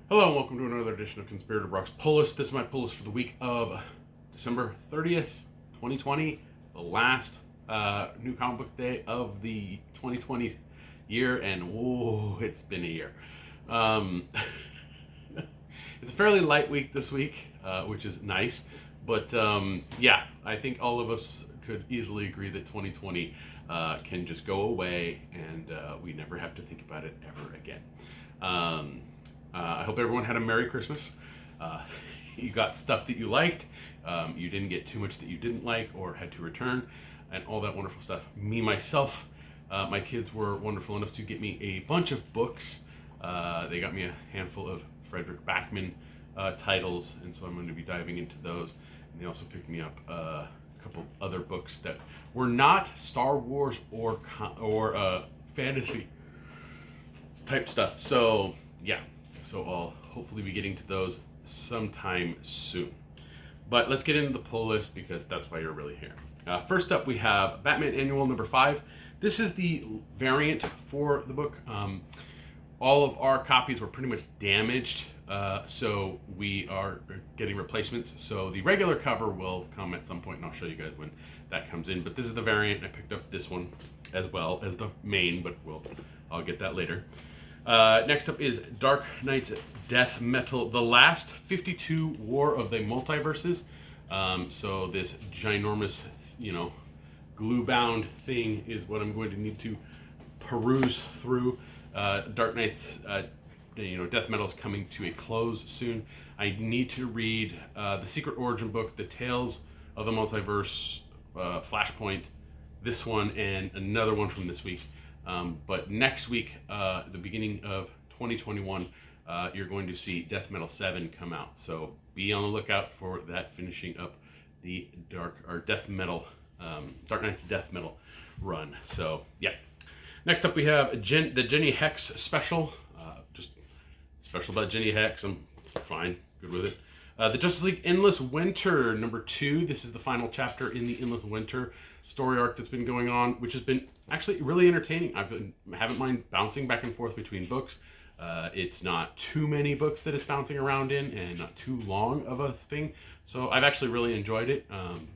Hello and welcome to another edition of Conspirator Brock's Pull List. This is my pull list for the week of December 30th, 2020, the last new comic book day of the 2020 year, and whoa, it's been a year. It's a fairly light week this week, which is nice, but yeah, I think all of us could easily agree that 2020 can just go away and we never have to think about it ever again. I hope everyone had a Merry Christmas. You got stuff that you liked. You didn't get too much that you didn't like or had to return, and all that wonderful stuff. Me, myself, my kids were wonderful enough to get me a bunch of books. They got me a handful of Frederick Backman titles, and so I'm going to be diving into those. And they also picked me up a couple other books that were not Star Wars or fantasy type stuff. So yeah. So I'll hopefully be getting to those sometime soon. But let's get into the pull list because that's why you're really here. First up, we have Batman Annual number 5. This is the variant for the book. All of our copies were pretty much damaged, so we are getting replacements. So the regular cover will come at some point, and I'll show you guys when that comes in. But this is the variant. I picked up this one as well as the main, but I'll get that later. Next up is Dark Knight's Death Metal, the last 52 War of the Multiverses. So this ginormous, glue-bound thing is what I'm going to need to peruse through. Dark Knight's, Death Metal is coming to a close soon. I need to read the Secret Origin book, The Tales of the Multiverse, Flashpoint, this one, and another one from this week. But next week, the beginning of 2021, you're going to see Death Metal 7 come out. So be on the lookout for that finishing up the Dark Knight's Death Metal run. So yeah. Next up, we have the Jinny Hex special. Just special about Jinny Hex. I'm fine, good with it. The Justice League Endless Winter number 2. This is the final chapter in the Endless Winter story arc that's been going on, which has been actually really entertaining. I haven't mind bouncing back and forth between books. It's not too many books that it's bouncing around in, and not too long of a thing. So I've actually really enjoyed it.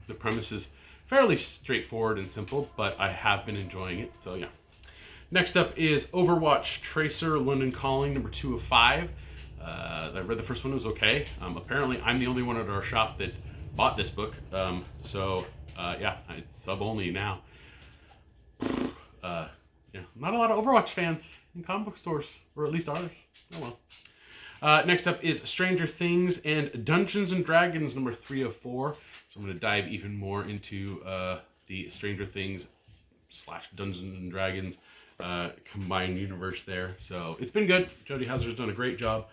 The premise is fairly straightforward and simple, but I have been enjoying it. So yeah. Next up is Overwatch Tracer London Calling number 2 of 5. I read the first one, it was okay. Apparently I'm the only one at our shop that bought this book. Yeah, it's sub only now. Yeah, not a lot of Overwatch fans in comic book stores, or at least ours. Oh well. Next up is Stranger Things and Dungeons and Dragons number 3 of 4. So I'm going to dive even more into the Stranger Things / Dungeons and Dragons combined universe there. So it's been good. Jody Houser's done a great job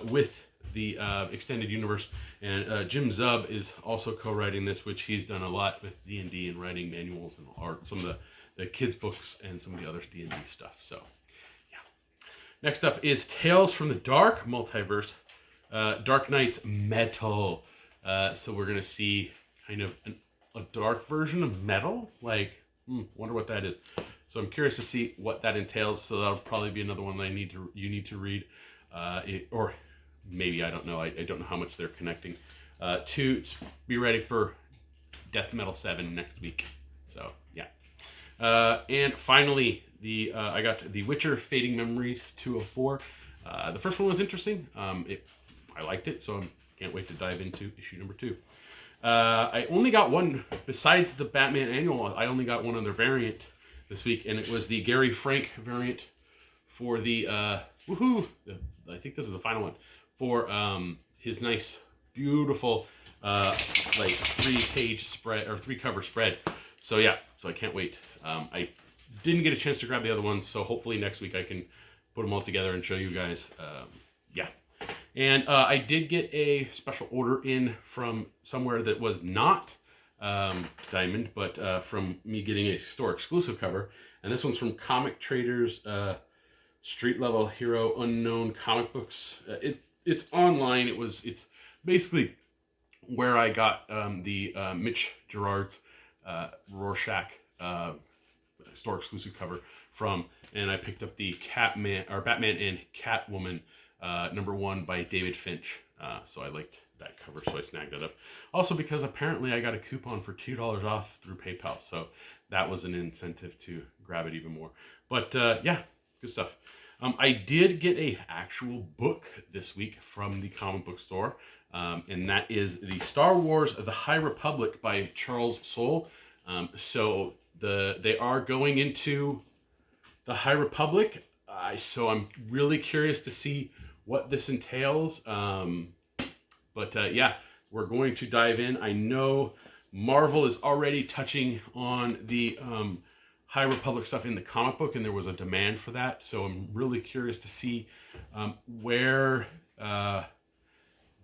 with the extended universe, and Jim Zub is also co-writing this, which he's done a lot with D&D and writing manuals and art, some of the kids books and some of the other D&D stuff. So yeah. Next up is Tales from the Dark Multiverse, Dark Knight's Metal. So we're gonna see kind of a dark version of metal. Wonder what that is. So I'm curious to see what that entails. So that'll probably be another one that you need to read, or maybe, I don't know. I don't know how much they're connecting. To be ready for Death Metal 7 next week. So yeah. And finally, I got The Witcher Fading Memories 2 of 4. The first one was interesting. I liked it, so I can't wait to dive into issue number 2. I only got one, besides the Batman Annual, I only got one other variant this week, and it was the Gary Frank variant for the, I think this is the final one, for his nice, beautiful, 3-page spread, or 3-cover spread. So yeah, so I can't wait. I didn't get a chance to grab the other ones, so hopefully next week I can put them all together and show you guys. Yeah. And I did get a special order in from somewhere that was not Diamond, but from me getting a store exclusive cover. And this one's from Comic Traders, Street Level Hero Unknown Comic Books. It's online. It's basically where I got the Mitch Gerard's Rorschach store exclusive cover from, and I picked up the Batman and Catwoman #1 by David Finch. So I liked that cover, so I snagged it up. Also because apparently I got a coupon for $2 off through PayPal, so that was an incentive to grab it even more. But yeah, good stuff. I did get a actual book this week from the comic book store, and that is the Star Wars: The High Republic by Charles Soule. So they are going into the High Republic, so I'm really curious to see what this entails. But yeah, we're going to dive in. I know Marvel is already touching on the High Republic stuff in the comic book, and there was a demand for that. So I'm really curious to see where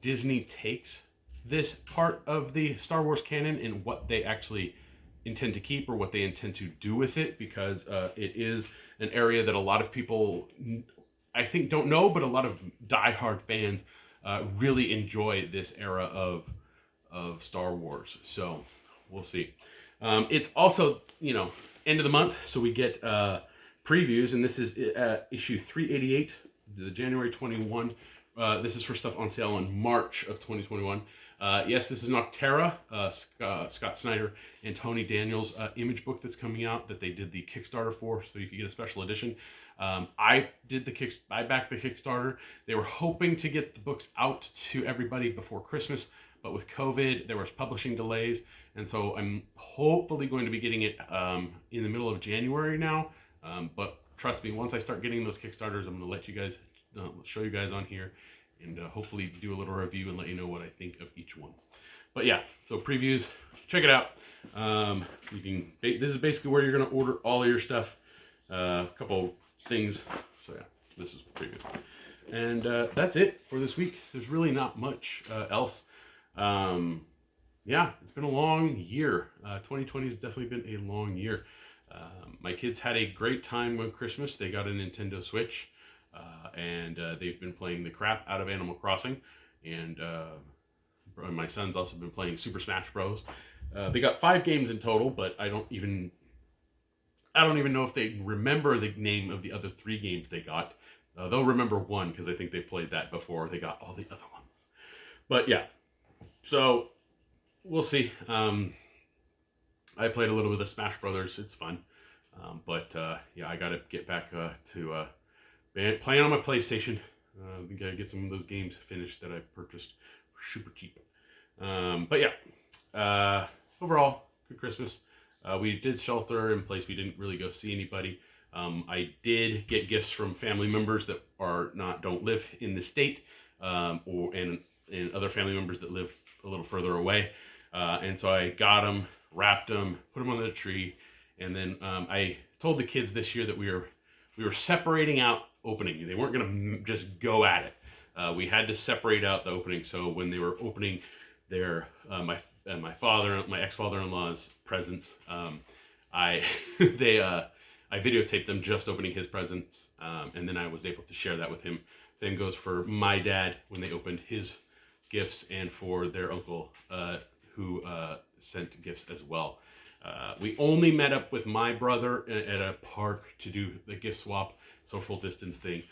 Disney takes this part of the Star Wars canon and what they actually intend to keep or what they intend to do with it, because it is an area that a lot of people, I think, don't know, but a lot of diehard fans really enjoy this era of Star Wars. So we'll see. It's also, end of the month, so we get previews, and this is issue 388, the January 21. This is for stuff on sale in March of 2021. Yes, this is Noctera, Scott Snyder and Tony Daniels' image book that's coming out that they did the Kickstarter for, so you could get a special edition. I backed the Kickstarter. They were hoping to get the books out to everybody before Christmas, but with COVID, there was publishing delays, and so I'm hopefully going to be getting it in the middle of January now. But trust me, once I start getting those Kickstarters, I'm going to let you guys, show you guys on here, and hopefully do a little review and let you know what I think of each one. But yeah, so previews, check it out. This is basically where you're going to order all of your stuff. A couple things. So yeah, this is preview. And that's it for this week. There's really not much else. Yeah, it's been a long year. 2020 has definitely been a long year. My kids had a great time with Christmas. They got a Nintendo Switch. And they've been playing the crap out of Animal Crossing, and my son's also been playing Super Smash Bros. They got 5 games in total, but I don't even know if they remember the name of the other 3 games they got. They'll remember one because I think they played that before they got all the other ones. But yeah, so we'll see. I played a little bit of Smash Brothers. It's fun, but yeah, I got to get back to playing on my PlayStation. We gotta get some of those games finished that I purchased for super cheap. But yeah, overall, good Christmas. We did shelter in place. We didn't really go see anybody. I did get gifts from family members that don't live in the state, and other family members that live a little further away. And so I got them, wrapped them, put them on the tree, and then I told the kids this year that we were separating out opening. They weren't going to just go at it. We had to separate out the opening. So when they were opening their my ex-father-in-law's presents, I videotaped them just opening his presents, and then I was able to share that with him. Same goes for my dad when they opened his gifts, and for their uncle who sent gifts as well. We only met up with my brother at a park to do the gift swap, social distance thing.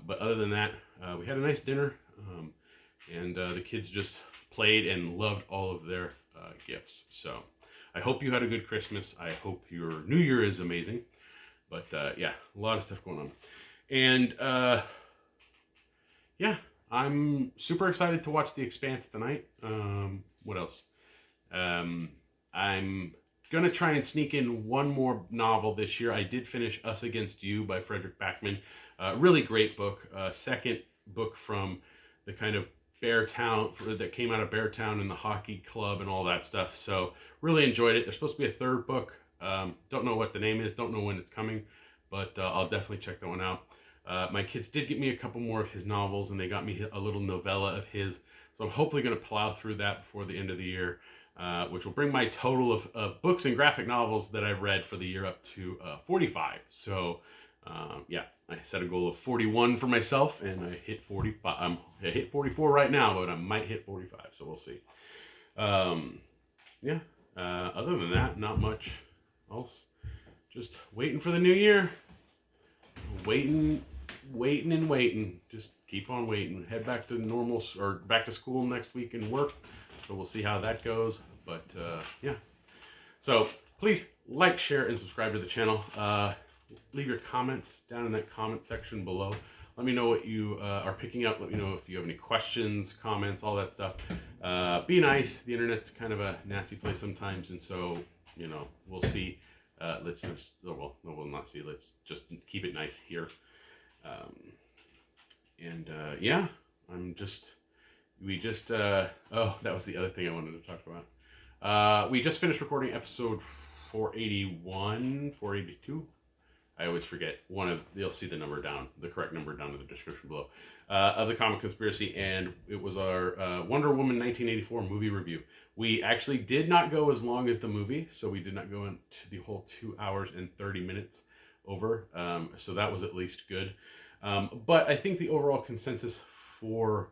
But other than that, we had a nice dinner, and the kids just played and loved all of their gifts. So I hope you had a good Christmas. I hope your New Year is amazing. But yeah, a lot of stuff going on. And yeah, I'm super excited to watch The Expanse tonight. What else? I'm gonna try and sneak in one more novel this year. I did finish Us Against You by Frederick Backman. Really great book. Second book from the kind of Beartown that came out of Beartown and the hockey club and all that stuff. So really enjoyed it. There's supposed to be a third book. Don't know what the name is. Don't know when it's coming, but I'll definitely check that one out. My kids did get me a couple more of his novels, and they got me a little novella of his. So I'm hopefully going to plow through that before the end of the year. Which will bring my total of books and graphic novels that I've read for the year up to 45. So, yeah, I set a goal of 41 for myself, and I hit 45. I hit 44 right now, but I might hit 45, so we'll see. Yeah, other than that, not much else. Just waiting for the new year. Waiting waiting and waiting. Just keep on waiting. Head back to normal or back to school next week and work. So we'll see how that goes. But yeah. So please like, share, and subscribe to the channel. Leave your comments down in that comment section below. Let me know what you are picking up. Let me know if you have any questions, comments, all that stuff. Be nice. The internet's kind of a nasty place sometimes, and so, you know, we'll see. Let's just, well, no, we'll not see. Let's just keep it nice here. Yeah, oh, that was the other thing I wanted to talk about. We just finished recording episode 481, 482. I always forget you'll see the number down, the correct number down in the description below, of the Comic Conspiracy, and it was our Wonder Woman 1984 movie review. We actually did not go as long as the movie, so we did not go into the whole 2 hours and 30 minutes over, so that was at least good. But I think the overall consensus for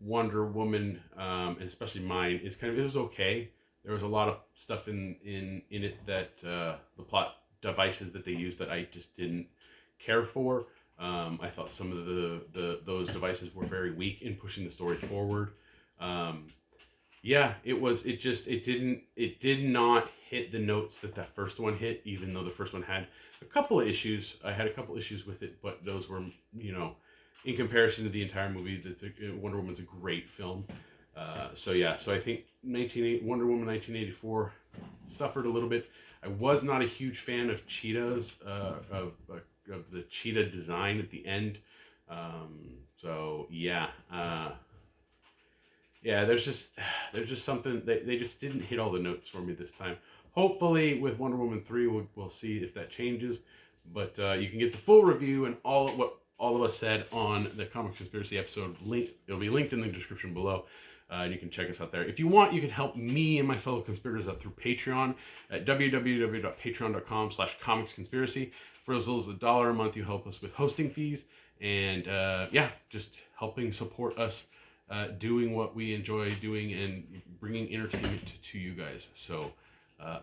Wonder Woman, and especially mine, is it was okay. There was a lot of stuff in it that the plot devices that they used that I just didn't care for. I thought some of those devices were very weak in pushing the story forward. Yeah, it did not hit the notes that first one hit, even though the first one had a couple of issues. I had a couple issues with it, but those were, you know, in comparison to the entire movie, Wonder Woman's a great film. So yeah, so I think Wonder Woman 1984 suffered a little bit. I was not a huge fan of Cheetah's, of the Cheetah design at the end. So yeah, yeah, there's just something, they just didn't hit all the notes for me this time. Hopefully with Wonder Woman 3, we'll see if that changes. But you can get the full review and what all of us said on the Comic Conspiracy episode. It'll be linked in the description below. And you can check us out there. If you want, you can help me and my fellow conspirators out through Patreon at www.patreon.com/comicsconspiracy. For as little as $1 a month, you help us with hosting fees. And yeah, just helping support us doing what we enjoy doing and bringing entertainment to you guys. So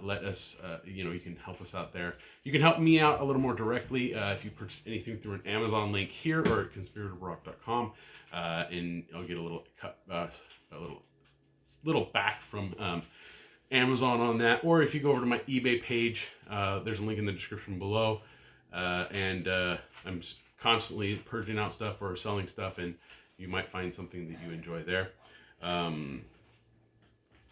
let us, you know, you can help us out there. You can help me out a little more directly if you purchase anything through an Amazon link here or at conspiratorrock.com, and I'll get a little cut, a little back from Amazon on that. Or if you go over to my eBay page, there's a link in the description below, and I'm constantly purging out stuff or selling stuff, and you might find something that you enjoy there.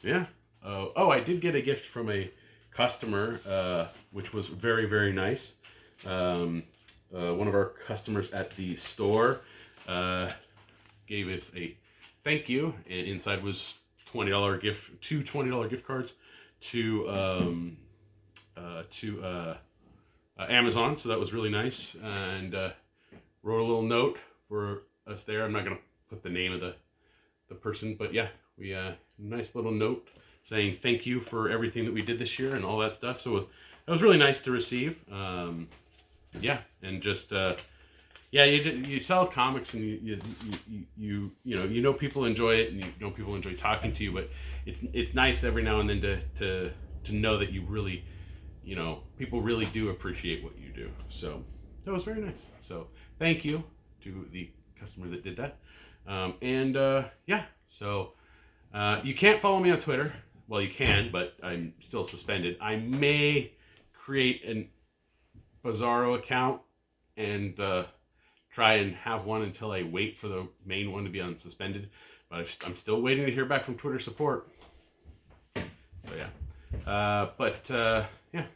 Yeah. Oh, I did get a gift from a customer, which was very, very nice. One of our customers at the store gave us a thank you, and inside was two $20 gift cards to Amazon. So that was really nice, and wrote a little note for us there. I'm not gonna put the name of the person, but yeah, we nice little note saying thank you for everything that we did this year and all that stuff. So it was really nice to receive. Yeah, and just yeah, you sell comics, and you know people enjoy it, and you know people enjoy talking to you. But it's nice every now and then to know that you really, you know, people really do appreciate what you do. So that was very nice. So thank you to the customer that did that. Yeah, so you can't follow me on Twitter. Well, you can, but I'm still suspended. I may create an Bizarro account and try and have one until I wait for the main one to be unsuspended. But I'm still waiting to hear back from Twitter support. So yeah, yeah,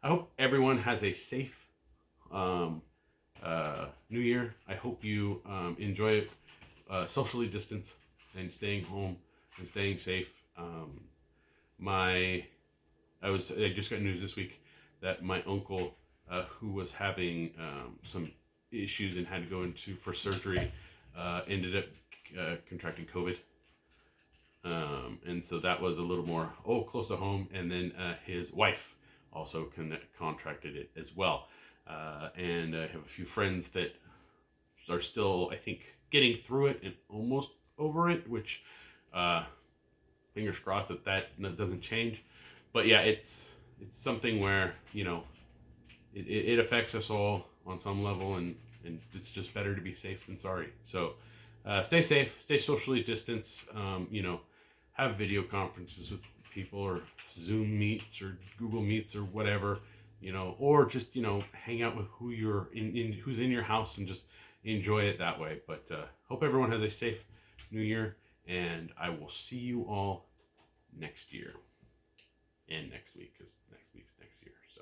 I hope everyone has a safe New Year. I hope you enjoy it, socially distanced and staying home and staying safe. I just got news this week that my uncle, who was having some issues and had to go for surgery, ended up contracting COVID. And so that was a little more close to home. And then his wife also contracted it as well. And I have a few friends that are still, I think, getting through it and almost over it, which fingers crossed that doesn't change. But yeah, it's something where, you know, it affects us all on some level, and and it's just better to be safe than sorry. So stay safe, stay socially distanced. Have video conferences with people, or Zoom meets, or Google Meets, or whatever. Or just hang out with who's in your house, and just enjoy it that way. But hope everyone has a safe New Year, and I will see you all next year and next week, because next week's next year. So.